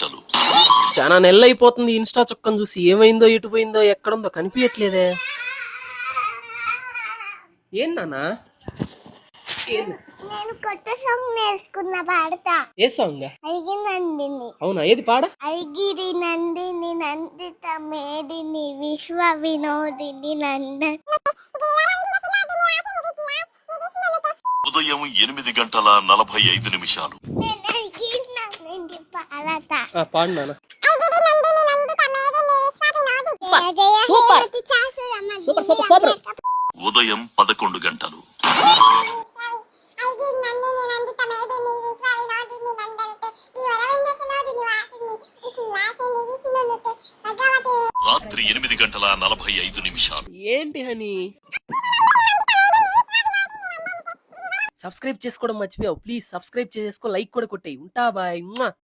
గంటలు. చాలా నెలలు అయిపోతుంది ఇన్స్టా చుక్కను చూసి. ఏమైందో ఎటు పోయిందో ఎక్కడుందో కనిపించట్లేదే. ఏం నాన్నా? నేను కొత్త సాంగ్ నేర్చుకున్నా, పాడతా. ఏ సాంగ్? అడిగి నందిని. అవునా, ఏది పాడ? ఐగిరి నందిని నందిత మేదిని విశ్వ వినోదిని నందన్. ఉదయం 8:45. నేను ఐగిరి నందిని పాడతా. పాడు నాన్న. ఉదయం 11 గంటలు. రాత్రి 8:45. ఏంటి హనీ? సబ్స్క్రైబ్ చేసుకోవడం మర్చిపోయావు. ప్లీజ్ సబ్స్క్రైబ్ చేసుకో, లైక్ కూడా కొట్టేయి. ఉంటా, బాయ్.